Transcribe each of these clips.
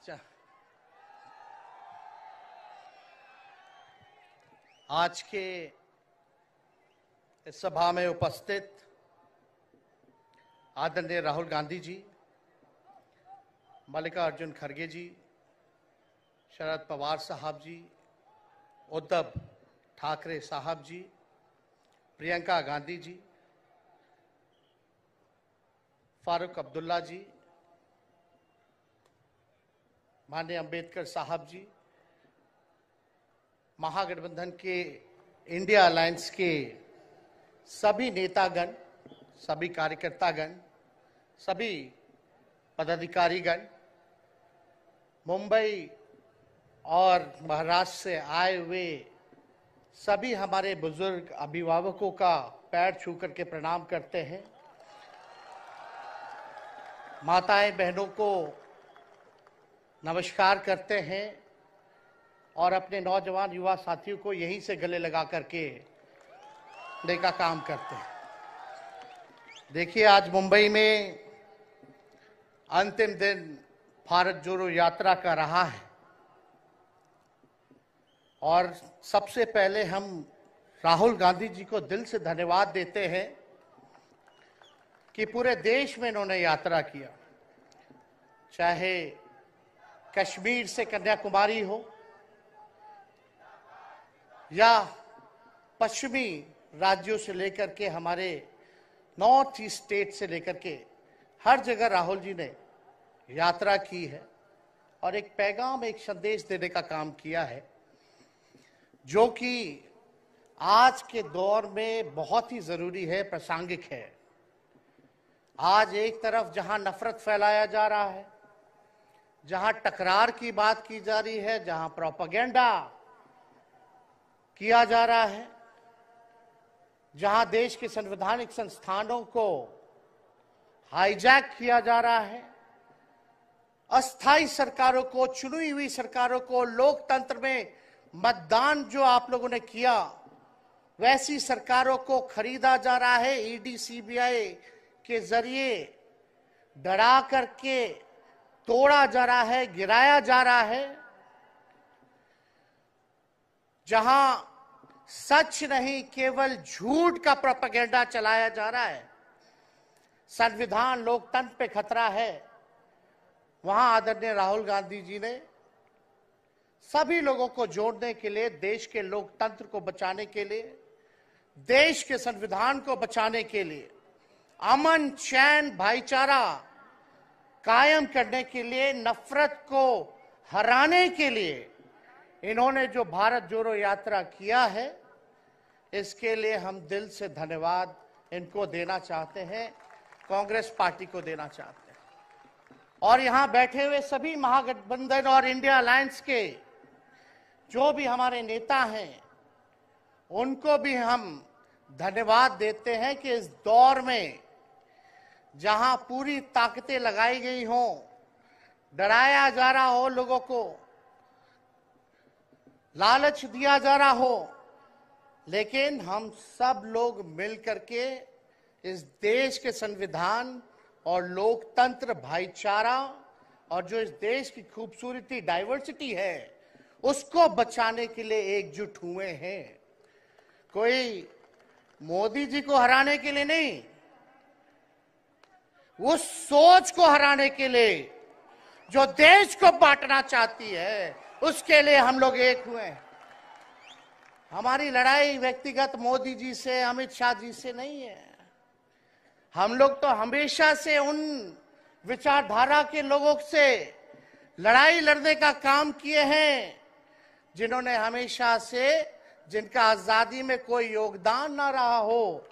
अच्छा, आज के इस सभा में उपस्थित आदरणीय राहुल गांधी जी, मल्लिकार्जुन खड़गे जी, शरद पवार साहब जी, उद्धव ठाकरे साहब जी, प्रियंका गांधी जी, फारूक अब्दुल्ला जी, माननीय अंबेडकर साहब जी, महागठबंधन के इंडिया अलायंस के सभी नेतागण, सभी कार्यकर्तागण, सभी पदाधिकारीगण, मुंबई और महाराष्ट्र से आए हुए सभी हमारे बुजुर्ग अभिभावकों का पैर छू करके प्रणाम करते हैं। माताएं बहनों को नमस्कार करते हैं और अपने नौजवान युवा साथियों को यहीं से गले लगा करके का काम करते हैं। देखिए, आज मुंबई में अंतिम दिन भारत जोड़ो यात्रा का रहा है और सबसे पहले हम राहुल गांधी जी को दिल से धन्यवाद देते हैं कि पूरे देश में इन्होंने यात्रा किया, चाहे कश्मीर से कन्याकुमारी हो या पश्चिमी राज्यों से लेकर के हमारे नॉर्थ ईस्ट स्टेट से लेकर के हर जगह राहुल जी ने यात्रा की है और एक पैगाम, एक संदेश देने का काम किया है, जो कि आज के दौर में बहुत ही जरूरी है, प्रासंगिक है। आज एक तरफ जहां नफरत फैलाया जा रहा है, जहां टकरार की बात की जा रही है, जहां प्रोपेगेंडा किया जा रहा है, जहां देश के संवैधानिक संस्थानों को हाईजैक किया जा रहा है, अस्थाई सरकारों को, चुनी हुई सरकारों को, लोकतंत्र में मतदान जो आप लोगों ने किया वैसी सरकारों को खरीदा जा रहा है, ईडी सीबीआई के जरिए डरा करके तोड़ा जा रहा है, गिराया जा रहा है। जहां सच नहीं, केवल झूठ का प्रोपेगेंडा चलाया जा रहा है, संविधान लोकतंत्र पे खतरा है, वहां आदरणीय राहुल गांधी जी ने सभी लोगों को जोड़ने के लिए, देश के लोकतंत्र को बचाने के लिए, देश के संविधान को बचाने के लिए, अमन चैन भाईचारा कायम करने के लिए, नफरत को हराने के लिए इन्होंने जो भारत जोड़ो यात्रा किया है, इसके लिए हम दिल से धन्यवाद इनको देना चाहते हैं, कांग्रेस पार्टी को देना चाहते हैं। और यहां बैठे हुए सभी महागठबंधन और इंडिया अलायंस के जो भी हमारे नेता हैं, उनको भी हम धन्यवाद देते हैं कि इस दौर में जहां पूरी ताकतें लगाई गई हों, डराया जा रहा हो, लोगों को लालच दिया जा रहा हो, लेकिन हम सब लोग मिलकर के इस देश के संविधान और लोकतंत्र, भाईचारा और जो इस देश की खूबसूरती, डाइवर्सिटी है, उसको बचाने के लिए एकजुट हुए हैं। कोई मोदी जी को हराने के लिए नहीं, उस सोच को हराने के लिए जो देश को बांटना चाहती है, उसके लिए हम लोग एक हुए हैं। हमारी लड़ाई व्यक्तिगत मोदी जी से, अमित शाह जी से नहीं है। हम लोग तो हमेशा से उन विचारधारा के लोगों से लड़ाई लड़ने का काम किए हैं जिन्होंने हमेशा से, जिनका आजादी में कोई योगदान ना रहा हो,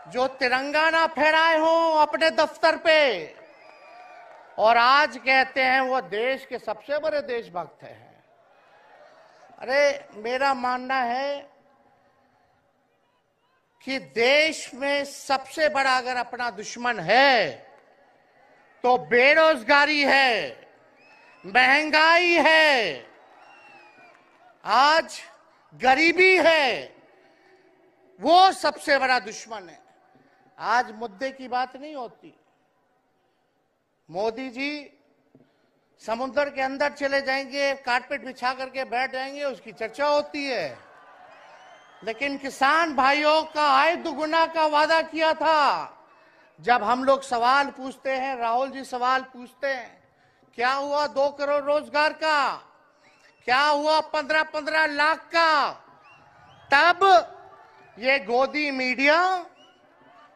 जो तिरंगा ना फहराए हो अपने दफ्तर पे, और आज कहते हैं वो देश के सबसे बड़े देशभक्त हैं। अरे, मेरा मानना है कि देश में सबसे बड़ा अगर अपना दुश्मन है तो बेरोजगारी है, महंगाई है, आज गरीबी है, वो सबसे बड़ा दुश्मन है। आज मुद्दे की बात नहीं होती। मोदी जी समुद्र के अंदर चले जाएंगे, कारपेट बिछा करके बैठ जाएंगे, उसकी चर्चा होती है। लेकिन किसान भाइयों का आय दुगुना का वादा किया था। जब हम लोग सवाल पूछते हैं, राहुल जी सवाल पूछते हैं, क्या हुआ 2 करोड़ रोजगार का, क्या हुआ 15-15 लाख का, तब ये गोदी मीडिया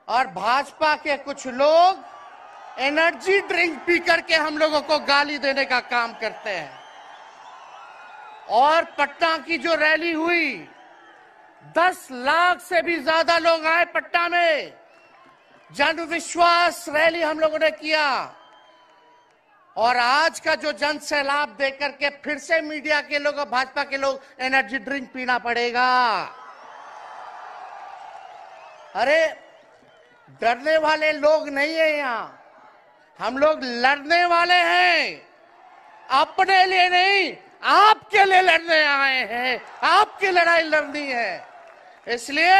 और भाजपा के कुछ लोग एनर्जी ड्रिंक पी करके हम लोगों को गाली देने का काम करते हैं। और पटना की जो रैली हुई, 10 लाख से भी ज्यादा लोग आए पटना में, जन विश्वास रैली हम लोगों ने किया। और आज का जो जन सैलाब देकर के फिर से मीडिया के लोग और भाजपा के लोग एनर्जी ड्रिंक पीना पड़ेगा। अरे डरने वाले लोग नहीं है यहाँ, हम लोग लड़ने वाले हैं। अपने लिए नहीं, आपके लिए लड़ने आए हैं, आपकी लड़ाई लड़नी है। इसलिए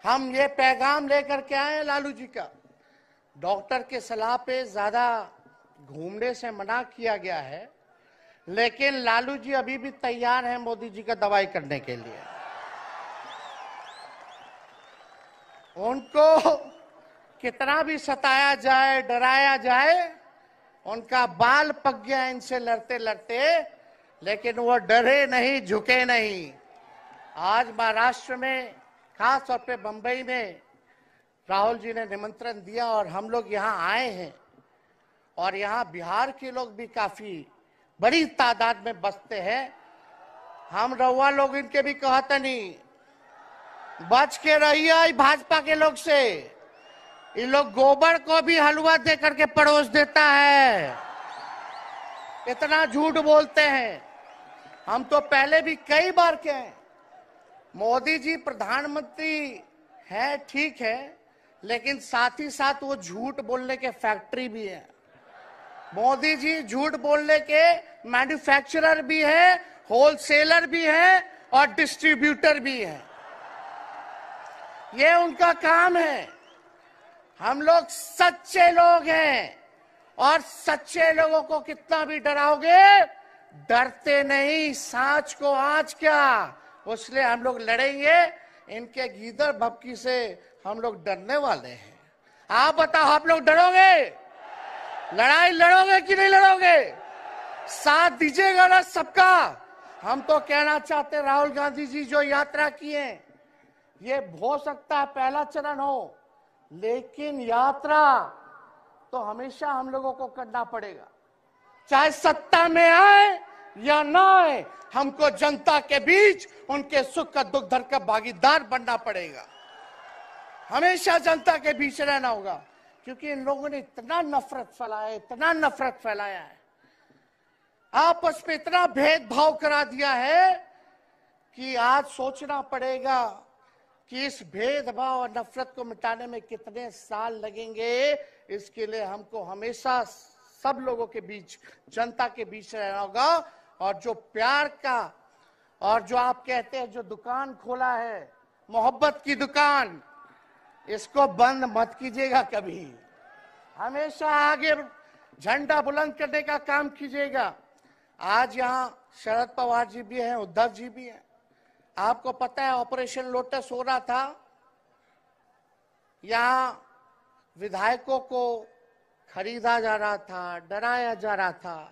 हम ये पैगाम लेकर के आए हैं लालू जी का। डॉक्टर के सलाह पे ज्यादा घूमने से मना किया गया है, लेकिन लालू जी अभी भी तैयार हैं मोदी जी का दवाई करने के लिए। उनको कितना भी सताया जाए, डराया जाए, उनका बाल पक गया इनसे लड़ते लड़ते, लेकिन वो डरे नहीं, झुके नहीं। आज महाराष्ट्र में, खास तौर पे बंबई में राहुल जी ने निमंत्रण दिया और हम लोग यहाँ आए हैं। और यहाँ बिहार के लोग भी काफी बड़ी तादाद में बसते हैं। हम रउआ लोग इनके भी कहते नहीं, बच के रहिए भाजपा के लोग से। ये लोग गोबर को भी हलवा दे करके परोस देता है, इतना झूठ बोलते हैं। हम तो पहले भी कई बार कहे, मोदी जी प्रधानमंत्री है ठीक है, लेकिन साथ ही साथ वो झूठ बोलने के फैक्ट्री भी है। मोदी जी झूठ बोलने के मैन्युफैक्चरर भी है, होलसेलर भी है और डिस्ट्रीब्यूटर भी है। ये उनका काम है। हम लोग सच्चे लोग हैं और सच्चे लोगों को कितना भी डराओगे, डरते नहीं, सांच को आज क्या, इसलिए हम लोग लड़ेंगे। इनके गीदड़ भपकी से हम लोग डरने वाले हैं। आप बताओ, आप लोग डरोगे? लड़ाई लड़ोगे कि नहीं लड़ोगे? साथ दीजिएगा ना सबका? हम तो कहना चाहते, राहुल गांधी जी जो यात्रा किए, ये हो सकता है पहला चरण हो, लेकिन यात्रा तो हमेशा हम लोगों को करना पड़ेगा। चाहे सत्ता में आए या ना आए, हमको जनता के बीच उनके सुख का दुख दर्द का भागीदार बनना पड़ेगा। हमेशा जनता के बीच रहना होगा, क्योंकि इन लोगों ने इतना नफरत फैलाया है, इतना नफरत फैलाया है, आपस में इतना भेदभाव करा दिया है कि आज सोचना पड़ेगा कि इस भेदभाव और नफरत को मिटाने में कितने साल लगेंगे। इसके लिए हमको हमेशा सब लोगों के बीच, जनता के बीच रहना होगा। और जो प्यार का, और जो आप कहते हैं जो दुकान खोला है, मोहब्बत की दुकान, इसको बंद मत कीजिएगा कभी। हमेशा आगे झंडा बुलंद करने का काम कीजिएगा। आज यहाँ शरद पवार जी भी हैं, उद्धव जी भी हैं। आपको पता है ऑपरेशन लोटस हो रहा था, यहाँ विधायकों को खरीदा जा रहा था, डराया जा रहा था।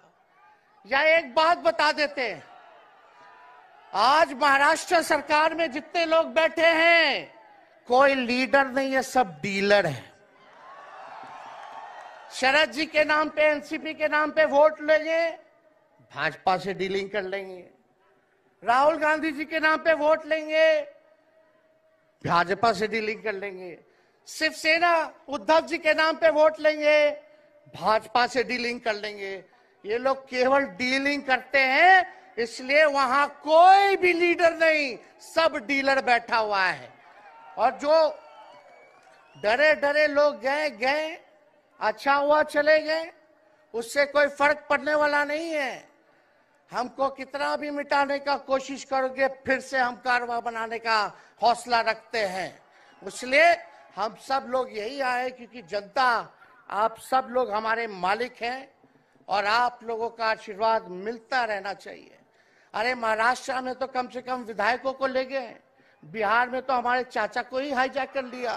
या एक बात बता देते हैं, आज महाराष्ट्र सरकार में जितने लोग बैठे हैं, कोई लीडर नहीं है, सब डीलर है। शरद जी के नाम पे, एनसीपी के नाम पे वोट लेंगे, भाजपा से डीलिंग कर लेंगे। राहुल गांधी जी के नाम पे वोट लेंगे, भाजपा से डीलिंग कर लेंगे। शिवसेना उद्धव जी के नाम पे वोट लेंगे, भाजपा से डीलिंग कर लेंगे। ये लोग केवल डीलिंग करते हैं, इसलिए वहां कोई भी लीडर नहीं, सब डीलर बैठा हुआ है। और जो डरे डरे लोग गए, अच्छा हुआ चले गए, उससे कोई फर्क पड़ने वाला नहीं है। हमको कितना भी मिटाने का कोशिश करोगे, फिर से हम कारवा बनाने का हौसला रखते हैं। इसलिए हम सब लोग यही आए, क्योंकि जनता, आप सब लोग हमारे मालिक हैं और आप लोगों का आशीर्वाद मिलता रहना चाहिए। अरे महाराष्ट्र में तो कम से कम विधायकों को ले गए, बिहार में तो हमारे चाचा को ही हाईजैक कर लिया।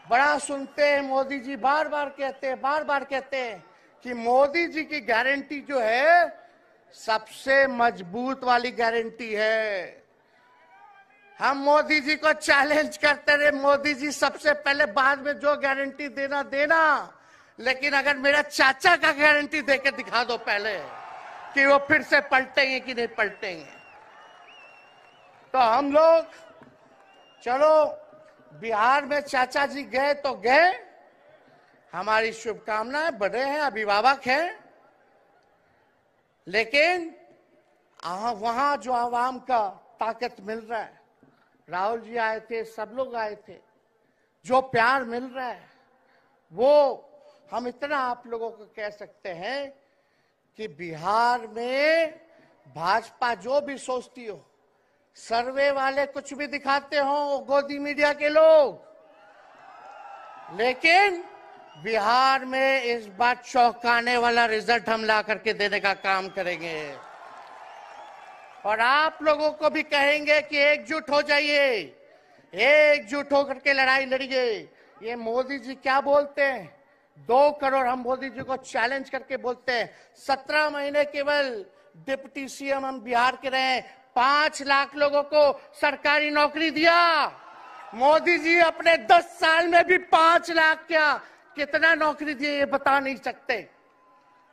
बड़ा सुनते हैं मोदी जी, बार बार कहते हैं कि मोदी जी की गारंटी जो है सबसे मजबूत वाली गारंटी है। हम मोदी जी को चैलेंज करते रहे, मोदी जी सबसे पहले बाद में जो गारंटी देना, लेकिन अगर मेरा चाचा का गारंटी देकर दिखा दो पहले कि वो फिर से पलटेंगे कि नहीं पलटेंगे। तो हम लोग चलो बिहार में चाचा जी गए तो गए, हमारी शुभकामनाएं, बड़े हैं, अभिभावक हैं, लेकिन वहां जो आवाम का ताकत मिल रहा है, राहुल जी आए थे, सब लोग आए थे, जो प्यार मिल रहा है वो हम इतना आप लोगों को कह सकते हैं कि बिहार में भाजपा जो भी सोचती हो, सर्वे वाले कुछ भी दिखाते हो, गोदी मीडिया के लोग, लेकिन बिहार में इस बार चौंकाने वाला रिजल्ट हम ला करके देने का काम करेंगे। और आप लोगों को भी कहेंगे कि एकजुट हो जाइए, एकजुट होकर के लड़ाई लड़िए। ये मोदी जी क्या बोलते हैं, 2 करोड़, हम मोदी जी को चैलेंज करके बोलते हैं 17 महीने केवल डिप्टी सीएम हम बिहार के रहे, 5 लाख लोगों को सरकारी नौकरी दिया। मोदी जी अपने 10 साल में भी 5 लाख क्या कितना नौकरी दिए ये बता नहीं सकते।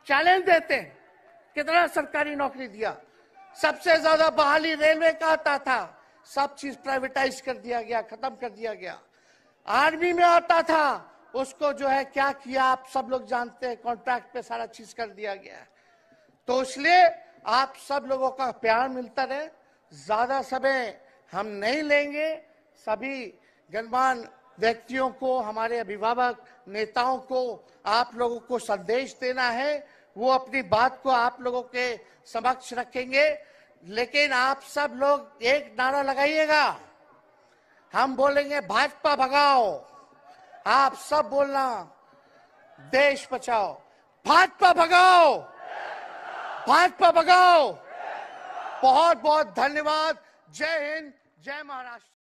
चैलेंज देते हैं कितना सरकारी नौकरी दिया। सबसे ज्यादा बहाली रेलवे का आता था, सब चीज प्राइवेटाइज कर दिया गया, खत्म कर दिया गया। आर्मी में आता था, उसको जो है क्या किया आप सब लोग जानते हैं, कॉन्ट्रैक्ट पे सारा चीज कर दिया गया। तो इसलिए आप सब लोगों का प्यार मिलता रहे। ज्यादा समय हम नहीं लेंगे, सभी गणमान्य व्यक्तियों को, हमारे अभिभावक नेताओं को आप लोगों को संदेश देना है, वो अपनी बात को आप लोगों के समक्ष रखेंगे। लेकिन आप सब लोग एक नारा लगाइएगा, हम बोलेंगे भाजपा भगाओ, आप सब बोलना देश बचाओ, भाजपा भगाओ, भाजपा भगाओ। बहुत बहुत धन्यवाद। जय हिंद, जय महाराष्ट्र।